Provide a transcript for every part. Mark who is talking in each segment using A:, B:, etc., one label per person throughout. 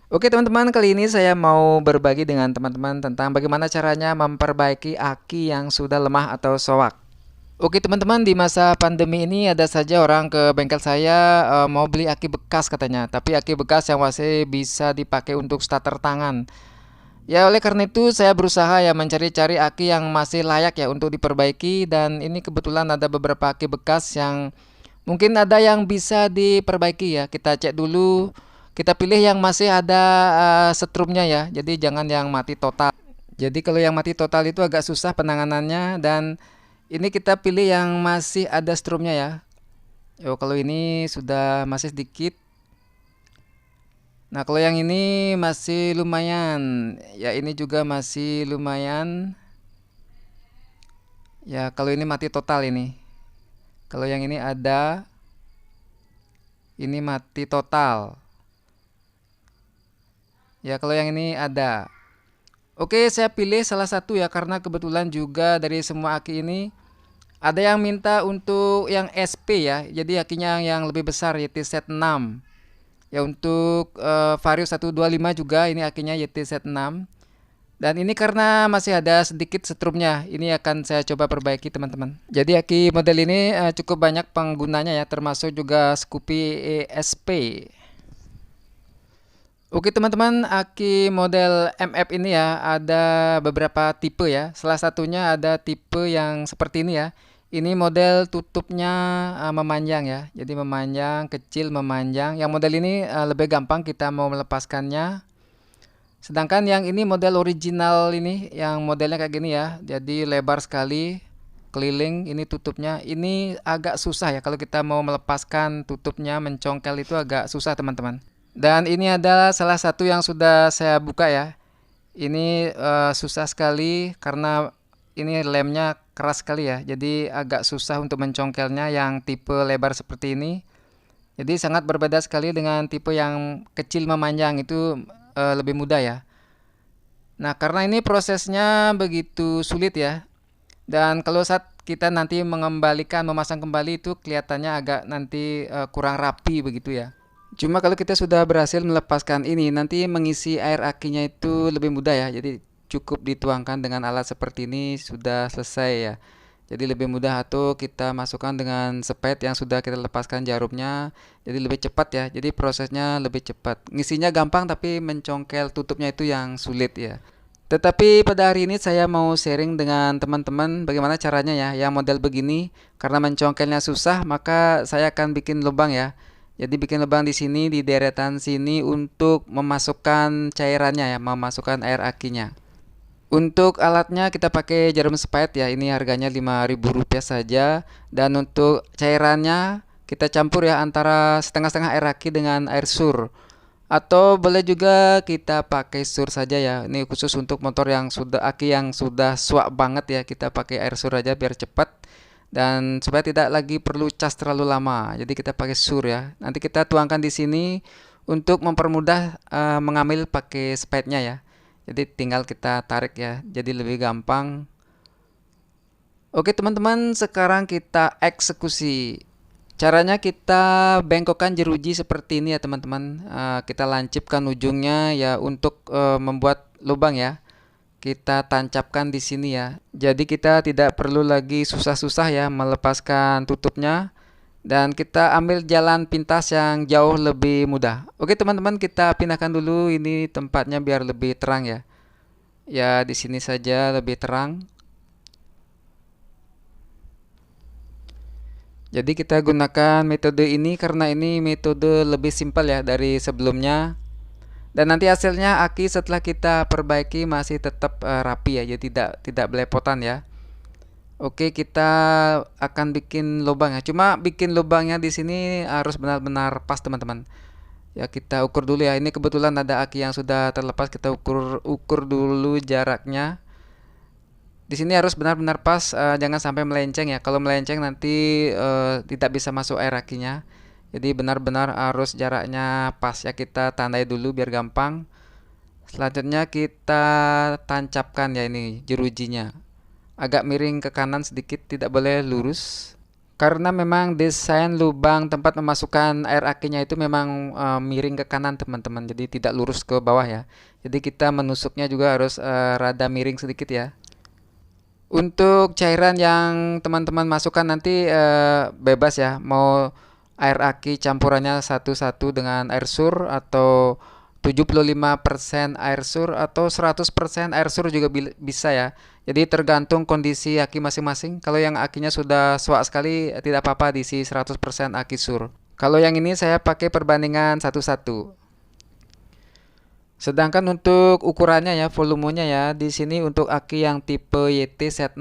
A: Oke teman-teman, kali ini saya mau berbagi dengan teman-teman tentang bagaimana caranya memperbaiki aki yang sudah lemah atau soak. Oke teman-teman, di masa pandemi ini ada saja orang ke bengkel saya mau beli aki bekas katanya, tapi aki bekas yang masih bisa dipakai untuk starter tangan. Ya oleh karena itu saya berusaha ya mencari-cari aki yang masih layak ya untuk diperbaiki, dan ini kebetulan ada beberapa aki bekas yang mungkin ada yang bisa diperbaiki ya. Kita cek dulu, kita pilih yang masih ada setrumnya ya. Jadi jangan yang mati total. Jadi kalau yang mati total itu agak susah penanganannya, dan ini kita pilih yang masih ada strumnya ya. Yo, kalau ini sudah masih sedikit. Nah, kalau yang ini masih lumayan. Ya, ini juga masih lumayan. Ya, kalau ini mati total ini. Kalau yang ini ada, ini mati total. Ya, kalau yang ini ada. Oke, saya pilih salah satu ya karena kebetulan juga dari semua aki ini ada yang minta untuk yang SP ya. Jadi akinya yang lebih besar YTZ6. Ya untuk Vario 125 juga ini akinya YTZ6. Dan ini karena masih ada sedikit setrumnya, ini akan saya coba perbaiki teman-teman. Jadi aki model ini cukup banyak penggunanya ya, termasuk juga Scoopy ESP. Oke teman-teman, aki model MF ini ya ada beberapa tipe ya. Salah satunya ada tipe yang seperti ini ya. Ini model tutupnya memanjang ya. Jadi memanjang, kecil, memanjang. Yang model ini lebih gampang kita mau melepaskannya. Sedangkan yang ini model original ini, yang modelnya kayak gini ya. Jadi lebar sekali, keliling. Ini tutupnya. Ini agak susah ya kalau kita mau melepaskan tutupnya, mencongkel itu agak susah teman-teman. Dan ini adalah salah satu yang sudah saya buka ya. Ini susah sekali karena ini lemnya keras sekali ya. Jadi agak susah untuk mencongkelnya yang tipe lebar seperti ini. Jadi sangat berbeda sekali dengan tipe yang kecil memanjang itu lebih mudah ya. Nah, karena ini prosesnya begitu sulit ya. Dan kalau saat kita nanti mengembalikan, memasang kembali itu kelihatannya agak nanti kurang rapi begitu ya. Cuma kalau kita sudah berhasil melepaskan ini, nanti mengisi air akinya itu lebih mudah ya. Jadi cukup dituangkan dengan alat seperti ini sudah selesai ya. Jadi lebih mudah, atau kita masukkan dengan sepet yang sudah kita lepaskan jarumnya. Jadi lebih cepat ya. Jadi prosesnya lebih cepat. Ngisinya gampang tapi mencongkel tutupnya itu yang sulit ya. Tetapi pada hari ini saya mau sharing dengan teman-teman bagaimana caranya ya yang model begini. Karena mencongkelnya susah, maka saya akan bikin lubang ya. Jadi bikin lubang di sini, di deretan sini untuk memasukkan cairannya ya, memasukkan air akinya. Untuk alatnya kita pakai jarum spade ya, ini harganya Rp5.000 saja. Dan untuk cairannya kita campur ya antara setengah-setengah air aki dengan air sur. Atau boleh juga kita pakai sur saja ya. Ini khusus untuk motor yang sudah aki yang sudah suak banget ya, kita pakai air sur aja biar cepat dan supaya tidak lagi perlu cas terlalu lama. Jadi kita pakai sur ya. Nanti kita tuangkan di sini untuk mempermudah mengambil pakai spade-nya ya. Jadi tinggal kita tarik ya. Jadi lebih gampang. Oke teman-teman, sekarang kita eksekusi. Caranya kita bengkokkan jeruji seperti ini ya teman-teman. Kita lancipkan ujungnya ya untuk membuat lubang ya. Kita tancapkan di sini ya. Jadi kita tidak perlu lagi susah-susah ya melepaskan tutupnya. Dan kita ambil jalan pintas yang jauh lebih mudah. Oke teman-teman, kita pindahkan dulu ini tempatnya biar lebih terang ya. Ya di sini saja lebih terang. Jadi kita gunakan metode ini karena ini metode lebih simpel ya dari sebelumnya. Dan nanti hasilnya aki setelah kita perbaiki masih tetap rapi ya, jadi tidak belepotan ya. Oke, kita akan bikin lubang ya. Cuma bikin lubangnya di sini harus benar-benar pas teman-teman. Ya kita ukur dulu ya. Ini kebetulan ada aki yang sudah terlepas, kita ukur ukur dulu jaraknya. Di sini harus benar-benar pas, jangan sampai melenceng ya. Kalau melenceng nanti tidak bisa masuk air akinya. Jadi benar-benar harus jaraknya pas ya, kita tandai dulu biar gampang. Selanjutnya kita tancapkan ya ini jerujinya. Agak miring ke kanan sedikit, tidak boleh lurus. Karena memang desain lubang tempat memasukkan air akinya itu memang miring ke kanan teman-teman, jadi tidak lurus ke bawah ya. Jadi kita menusuknya juga harus rada miring sedikit ya. Untuk cairan yang teman-teman masukkan nanti bebas ya, mau air aki campurannya satu-satu dengan air sur atau 75% air sur atau 100% air sur juga bisa ya. Jadi tergantung kondisi aki masing-masing. Kalau yang akinya sudah suak sekali tidak apa-apa diisi 100% aki sur. Kalau yang ini saya pakai perbandingan satu-satu. Sedangkan untuk ukurannya ya, volumenya ya, di sini untuk aki yang tipe YT Z6,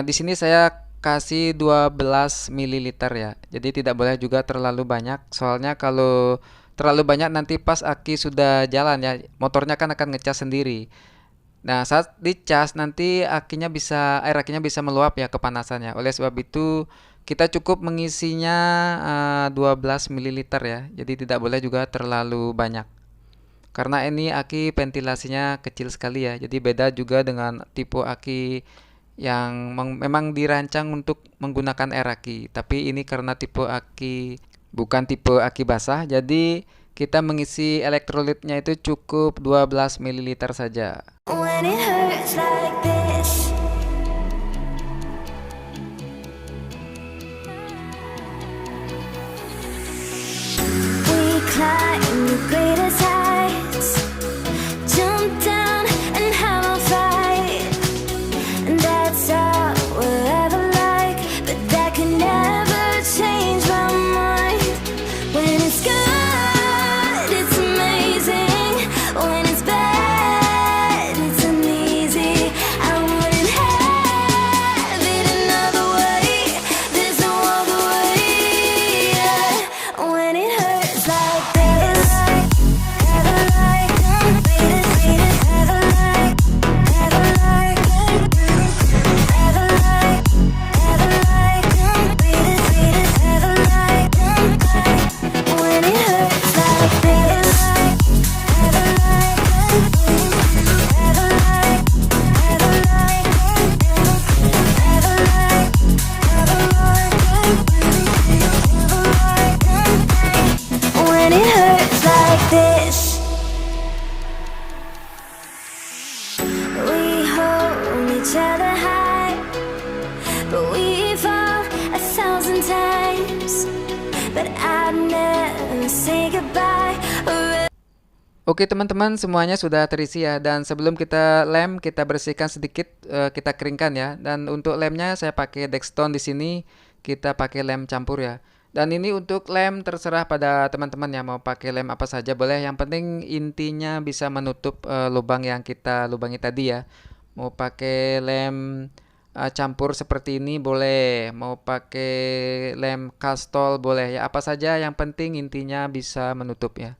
A: di sini saya kasih 12 ml ya. Jadi tidak boleh juga terlalu banyak. Soalnya kalau terlalu banyak nanti pas aki sudah jalan ya, motornya kan akan ngecas sendiri. Nah, saat dicas nanti air akinya bisa meluap ya kepanasannya. Oleh sebab itu kita cukup mengisinya 12 ml ya. Jadi tidak boleh juga terlalu banyak. Karena ini aki ventilasinya kecil sekali ya. Jadi beda juga dengan tipe aki yang memang dirancang untuk menggunakan air aki. Tapi ini karena tipe aki bukan tipe aki basah, jadi kita mengisi elektrolitnya itu cukup 12 ml saja. When it hurts like this. We climb the greatest heights, jump down and have a fight, and that's all we'll ever like, but that can never change my mind. When it's good, it's amazing. When it's bad, it's uneasy. I wouldn't have it another way. There's no other way. Yeah. When it hurts like this, ever like them, ever like, ever like them, ever like, ever like them, ever like them. When it hurts like this, ever like them, ever like, ever like them, ever like, ever like them, ever like them. When it hurts like this, we hold each other high, but we fall 1,000 times, but I'd never say goodbye. Oke teman-teman, semuanya sudah terisi ya. Dan sebelum kita lem, kita bersihkan sedikit, kita keringkan ya. Dan untuk lemnya saya pakai Dextone di sini. Kita pakai lem campur ya. Dan ini untuk lem terserah pada teman-teman ya, mau pakai lem apa saja boleh. Yang penting intinya bisa menutup lubang yang kita lubangi tadi ya. Mau pakai lem campur seperti ini boleh, mau pakai lem Castol boleh ya. Apa saja yang penting intinya bisa menutup ya.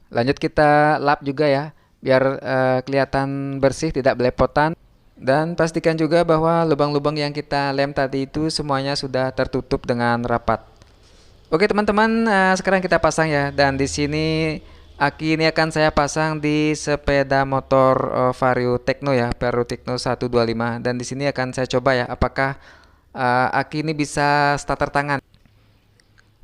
A: Lanjut kita lap juga ya, biar kelihatan bersih, tidak belepotan. Dan pastikan juga bahwa lubang-lubang yang kita lem tadi itu semuanya sudah tertutup dengan rapat. Oke teman-teman, sekarang kita pasang ya. Dan di sini aki ini akan saya pasang di sepeda motor Vario Tekno ya, Vario Tekno 125. Dan di sini akan saya coba ya, apakah aki ini bisa starter tangan.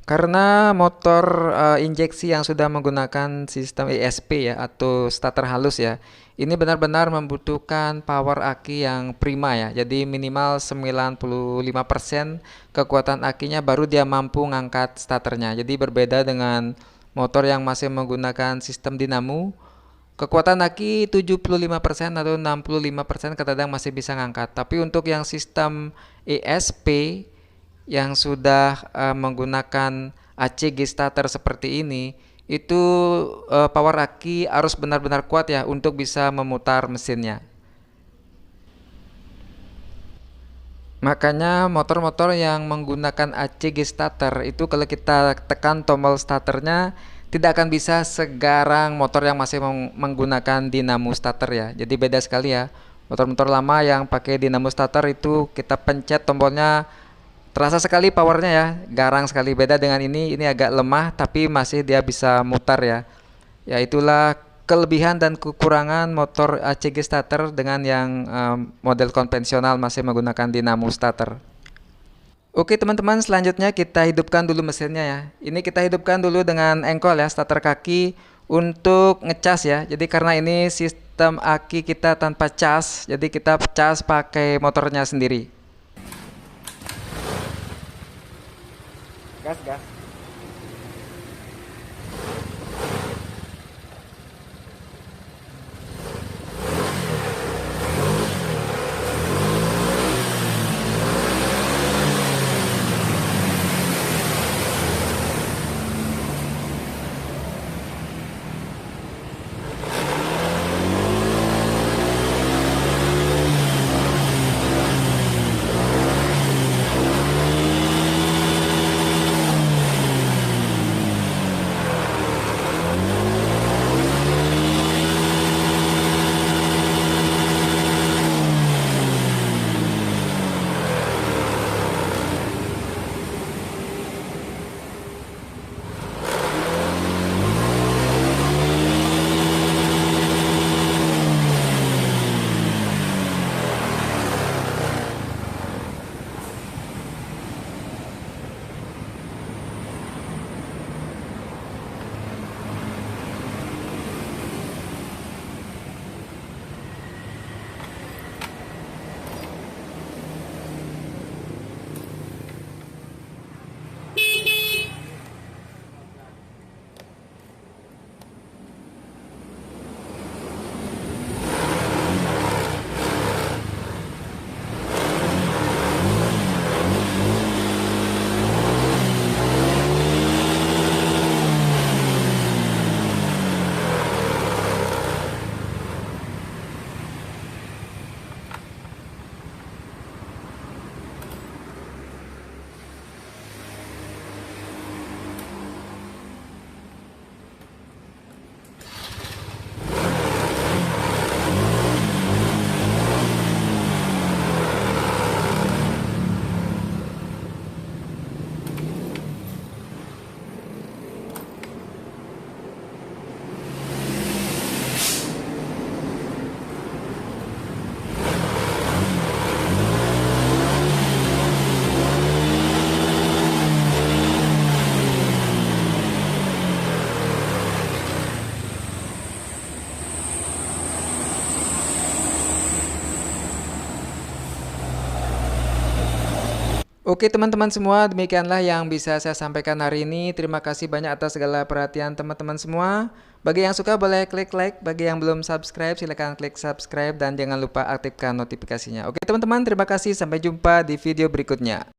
A: Karena motor injeksi yang sudah menggunakan sistem ESP ya atau starter halus ya, ini benar-benar membutuhkan power aki yang prima ya. Jadi minimal 95% kekuatan akinya baru dia mampu ngangkat starternya. Jadi berbeda dengan motor yang masih menggunakan sistem dinamo, kekuatan aki 75% atau 65% kadang masih bisa ngangkat. Tapi untuk yang sistem ESP yang sudah menggunakan ACG starter seperti ini, itu power aki harus benar-benar kuat ya untuk bisa memutar mesinnya. Makanya motor-motor yang menggunakan ACG starter itu kalau kita tekan tombol starternya tidak akan bisa segarang motor yang masih menggunakan dinamo starter ya. Jadi beda sekali ya. Motor-motor lama yang pakai dinamo starter itu kita pencet tombolnya terasa sekali powernya ya, garang sekali. Beda dengan ini agak lemah tapi masih dia bisa mutar ya. Ya itulah kelebihan dan kekurangan motor ACG starter dengan yang model konvensional masih menggunakan dinamo starter. Oke teman-teman, selanjutnya kita hidupkan dulu mesinnya ya. Ini kita hidupkan dulu dengan engkol ya, starter kaki untuk ngecas ya. Jadi karena ini sistem aki kita tanpa cas, jadi kita cas pakai motornya sendiri. Gas, gas. Oke teman-teman semua, demikianlah yang bisa saya sampaikan hari ini. Terima kasih banyak atas segala perhatian teman-teman semua. Bagi yang suka boleh klik like, bagi yang belum subscribe silahkan klik subscribe dan jangan lupa aktifkan notifikasinya. Oke teman-teman, terima kasih, sampai jumpa di video berikutnya.